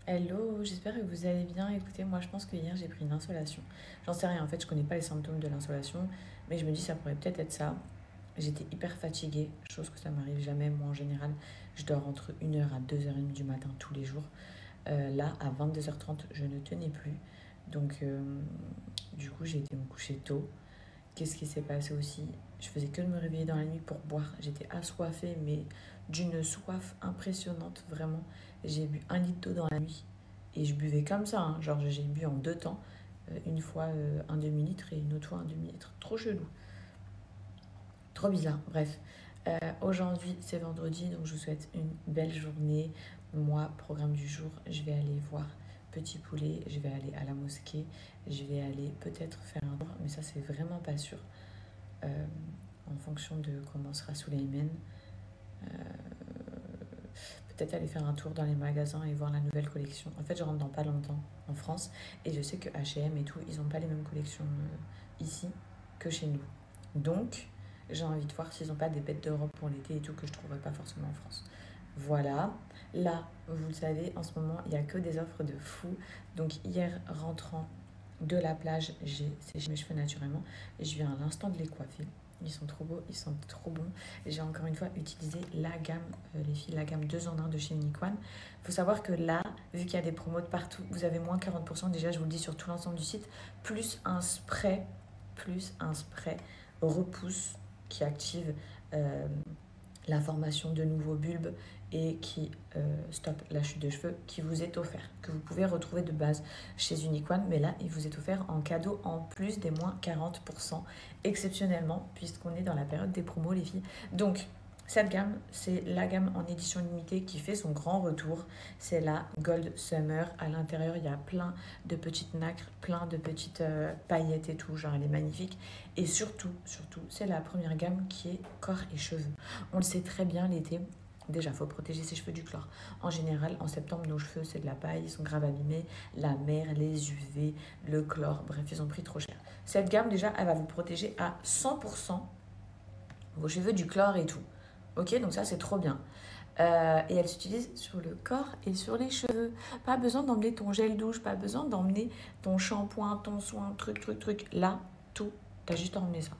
Hello, j'espère que vous allez bien. Écoutez, moi je pense que hier j'ai pris une insolation. J'en sais rien, en fait je connais pas les symptômes de l'insolation, mais je me dis ça pourrait peut-être être ça. J'étais hyper fatiguée, chose que ça m'arrive jamais. Moi en général, je dors entre 1 heure à 2h30 du matin tous les jours. Là, à 22h30, je ne tenais plus. Donc du coup j'ai été me coucher tôt. Qu'est-ce qui s'est passé aussi? Je faisais que de me réveiller dans la nuit pour boire. J'étais assoiffée, mais d'une soif impressionnante, vraiment. J'ai bu 1 litre d'eau dans la nuit. Et je buvais comme ça, hein. Genre j'ai bu en deux temps. Une fois un demi-litre et une autre fois un demi-litre. Trop chelou. Trop bizarre. Bref. Aujourd'hui, c'est vendredi, donc je vous souhaite une belle journée. Moi, programme du jour, je vais aller voir Petit Poulet, je vais aller à la mosquée, je vais aller peut-être faire un tour, mais ça, c'est vraiment pas sûr. euh, En fonction de comment sera Souleymane. Euh, Peut-être aller faire un tour dans les magasins et voir la nouvelle collection. En fait, je rentre dans pas longtemps en France et je sais que H&M et tout, ils n'ont pas les mêmes collections ici que chez nous. Donc, j'ai envie de voir s'ils n'ont pas des bêtes d'Europe pour l'été et tout que je ne trouverais pas forcément en France. Voilà. Là, vous le savez, en ce moment, il n'y a que des offres de fou. Donc, hier, rentrant de la plage, j'ai séché mes cheveux naturellement. Et je viens à l'instant de les coiffer. Ils sont trop beaux, ils sont trop bons. J'ai encore une fois utilisé la gamme, les filles, la gamme 2 en 1 de chez Uniqone. Il faut savoir que là, vu qu'il y a des promos de partout, vous avez moins 40%, déjà je vous le dis sur tout l'ensemble du site, plus un spray repousse qui active euh, la formation de nouveaux bulbes et qui stoppe la chute de cheveux, qui vous est offert, que vous pouvez retrouver de base chez Uniqone, mais là il vous est offert en cadeau en plus des moins 40% exceptionnellement, puisqu'on est dans la période des promos les filles. Donc cette gamme, c'est la gamme en édition limitée qui fait son grand retour. C'est la Gold Summer. À l'intérieur, il y a plein de petites nacres, plein de petites paillettes et tout. Genre, elle est magnifique. Et surtout, c'est la première gamme qui est corps et cheveux. On le sait très bien l'été. Déjà, il faut protéger ses cheveux du chlore. En général, en septembre, nos cheveux, c'est de la paille, ils sont grave abîmés. La mer, les UV, le chlore, bref, ils ont pris trop cher. Cette gamme, déjà, elle va vous protéger à 100% vos cheveux du chlore et tout. Ok, donc ça, c'est trop bien. Et elle s'utilise sur le corps et sur les cheveux. Pas besoin d'emmener ton gel douche, pas besoin d'emmener ton shampoing, ton soin, truc. Là, tout, t'as juste à emmener ça.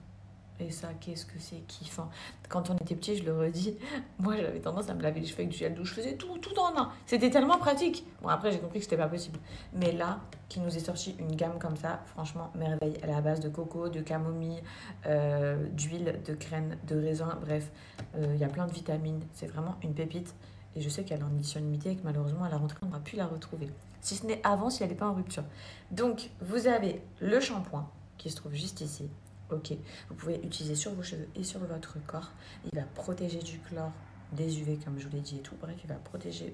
Et ça, qu'est-ce que c'est kiffant. Quand on était petit, je le redis, moi j'avais tendance à me laver les cheveux avec du gel douche. Je faisais tout en un. C'était tellement pratique. Bon, après, j'ai compris que c'était pas possible. Mais là, qui nous est sorti une gamme comme ça, franchement, merveille. Elle est à base de coco, de camomille, d'huile, de graines, de raisin. Bref, il y a plein de vitamines. C'est vraiment une pépite. Et je sais qu'elle est en édition limitée et que malheureusement, à la rentrée, on n'aura plus la retrouver. Si ce n'est avant, si elle n'est pas en rupture. Donc, vous avez le shampoing qui se trouve juste ici. Ok, vous pouvez utiliser sur vos cheveux et sur votre corps. Il va protéger du chlore, des UV comme je vous l'ai dit et tout. Bref, il va protéger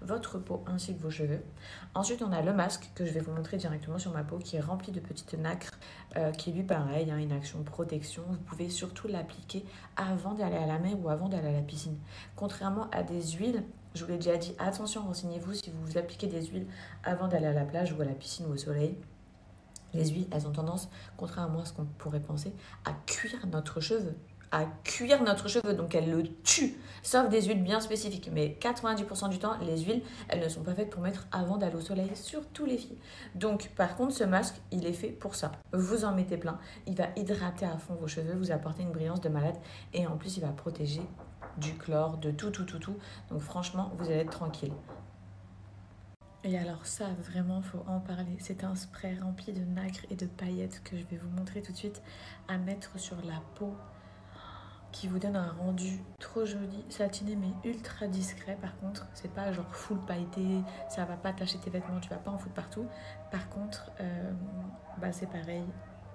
votre peau ainsi que vos cheveux. Ensuite, on a le masque que je vais vous montrer directement sur ma peau qui est rempli de petites nacres, qui est lui pareil, hein, une action protection. Vous pouvez surtout l'appliquer avant d'aller à la mer ou avant d'aller à la piscine. Contrairement à des huiles, je vous l'ai déjà dit, attention, renseignez-vous si vous appliquez des huiles avant d'aller à la plage ou à la piscine ou au soleil. Les huiles, elles ont tendance, contrairement à ce qu'on pourrait penser, à cuire notre cheveu. À cuire notre cheveu, donc elles le tuent. Sauf des huiles bien spécifiques. Mais 90% du temps, les huiles, elles ne sont pas faites pour mettre avant d'aller au soleil, surtout les filles. Donc, par contre, ce masque, il est fait pour ça. Vous en mettez plein. Il va hydrater à fond vos cheveux, vous apporter une brillance de malade. Et en plus, il va protéger du chlore, de tout. Donc, franchement, vous allez être tranquille. Et alors ça, vraiment, faut en parler. C'est un spray rempli de nacre et de paillettes que je vais vous montrer tout de suite à mettre sur la peau qui vous donne un rendu trop joli, satiné mais ultra discret. Par contre, c'est pas genre full pailleté, ça va pas tacher tes vêtements, tu vas pas en foutre partout. Par contre, c'est pareil,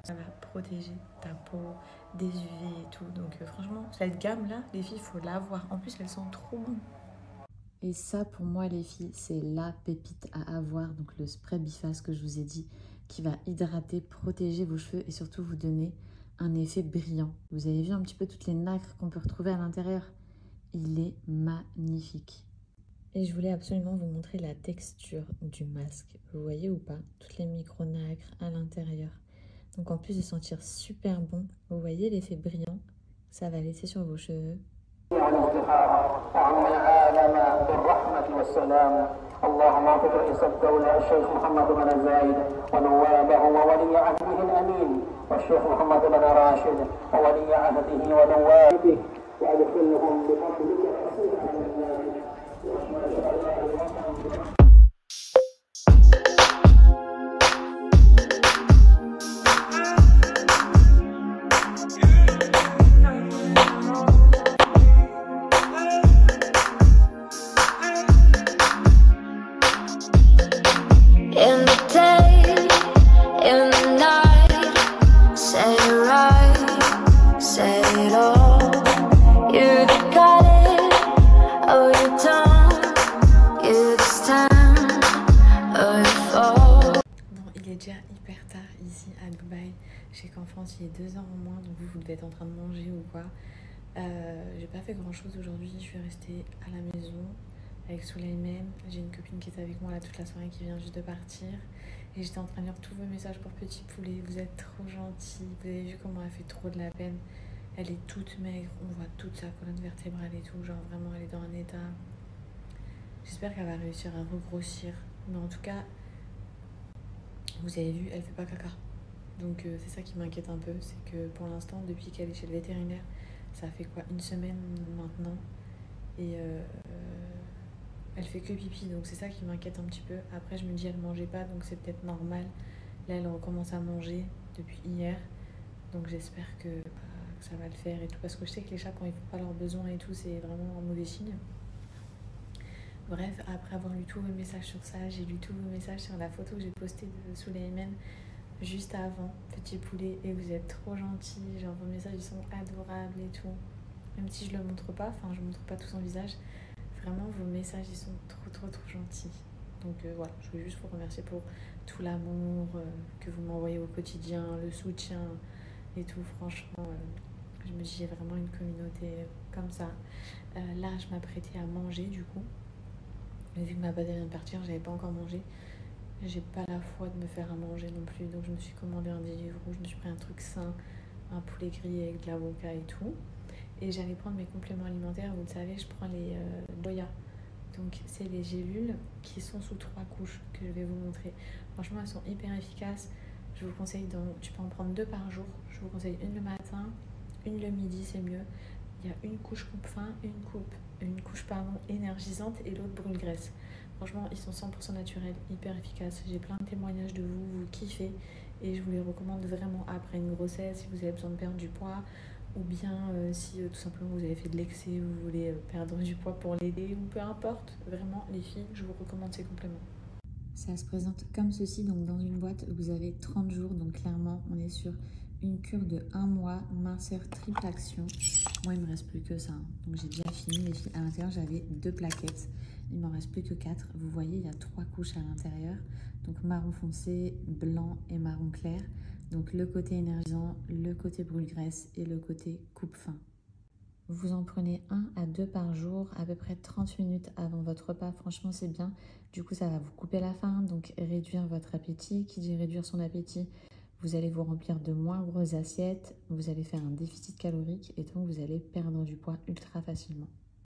ça va protéger ta peau des UV et tout. Donc franchement, cette gamme-là, les filles, il faut l'avoir. En plus, elles sont trop bonnes. Et ça, pour moi, les filles, c'est la pépite à avoir. Donc, le spray biface que je vous ai dit, qui va hydrater, protéger vos cheveux et surtout vous donner un effet brillant. Vous avez vu un petit peu toutes les nacres qu'on peut retrouver à l'intérieur? Il est magnifique. Et je voulais absolument vous montrer la texture du masque. Vous voyez ou pas? Toutes les micro-nacres à l'intérieur. Donc, en plus de sentir super bon, vous voyez l'effet brillant que ça va laisser sur vos cheveux. اللهم وفق رئيس الدولة الشيخ محمد بن زايد ونوابه وولي عهده الأمين والشيخ محمد بن راشد وولي عهده ونوابه وأدخلهم بفضلك رسول على الناس In the day, in the night, say it right, say it all. You got it, oh you don't, you stand, oh you fall. Bon, il est déjà hyper tard ici à Dubaï. Je sais qu'en France il est 2 heures en moins, donc vous devez être en train de manger ou quoi. J'ai pas fait grand chose aujourd'hui, je suis restée à la maison avec Souleymane. J'ai une copine qui est avec moi là toute la soirée qui vient juste de partir. Et j'étais en train de lire tous vos messages pour Petit Poulet. Vous êtes trop gentils. Vous avez vu comment elle fait trop de la peine. Elle est toute maigre. On voit toute sa colonne vertébrale et tout. Genre vraiment elle est dans un état. J'espère qu'elle va réussir à regrossir. Mais en tout cas, vous avez vu, elle fait pas caca. Donc c'est ça qui m'inquiète un peu. C'est que pour l'instant, depuis qu'elle est chez le vétérinaire, ça fait quoi, 1 semaine maintenant. Et elle fait que pipi, donc c'est ça qui m'inquiète un petit peu. Après je me dis elle mangeait pas, donc c'est peut-être normal. Là elle recommence à manger depuis hier, donc j'espère que ça va le faire et tout, parce que je sais que les chats quand ils font pas leurs besoins et tout, c'est vraiment un mauvais signe. Bref, après avoir lu tous vos messages sur ça, j'ai lu tous vos messages sur la photo que j'ai postée de Souleymane juste avant Petit Poulet, et vous êtes trop gentils, genre vos messages ils sont adorables et tout, même si je le montre pas, enfin je montre pas tout son visage. Vraiment, vos messages, ils sont trop gentils. Donc voilà, je voulais juste vous remercier pour tout l'amour que vous m'envoyez au quotidien, le soutien et tout. Franchement, je me dis, j'ai vraiment une communauté comme ça. Là, je m'apprêtais à manger du coup. Mais vu que ma bataille vient de partir, j'avais pas encore mangé. J'ai pas la foi de me faire à manger non plus. Donc je me suis commandé un Deliveroo, je me suis pris un truc sain, un poulet grillé avec de l'avocat et tout. Et j'allais prendre mes compléments alimentaires, vous le savez, je prends les Boya. Donc c'est les gélules qui sont sous 3 couches que je vais vous montrer. Franchement, elles sont hyper efficaces. Je vous conseille, tu peux en prendre 2 par jour. Je vous conseille une le matin, une le midi, c'est mieux. Il y a une couche coupe-faim, une couche énergisante et l'autre brûle-graisse. Franchement, ils sont 100% naturels, hyper efficaces. J'ai plein de témoignages de vous kiffez. Et je vous les recommande vraiment après une grossesse, si vous avez besoin de perdre du poids. Ou bien si tout simplement vous avez fait de l'excès, vous voulez perdre du poids pour l'aider, ou peu importe, vraiment les filles, je vous recommande ces compléments. Ça se présente comme ceci, donc dans une boîte vous avez 30 jours, donc clairement on est sur une cure de 1 mois, minceur triple action. Moi il me reste plus que ça, hein. Donc j'ai déjà fini les filles. À l'intérieur j'avais 2 plaquettes, il m'en reste plus que 4. Vous voyez il y a 3 couches à l'intérieur, donc marron foncé, blanc et marron clair. Donc le côté énergisant, le côté brûle-graisse et le côté coupe-faim. Vous en prenez 1 à 2 par jour, à peu près 30 minutes avant votre repas. Franchement, c'est bien. Du coup, ça va vous couper la faim, donc réduire votre appétit. Qui dit réduire son appétit, vous allez vous remplir de moins grosses assiettes, vous allez faire un déficit calorique et donc vous allez perdre du poids ultra facilement.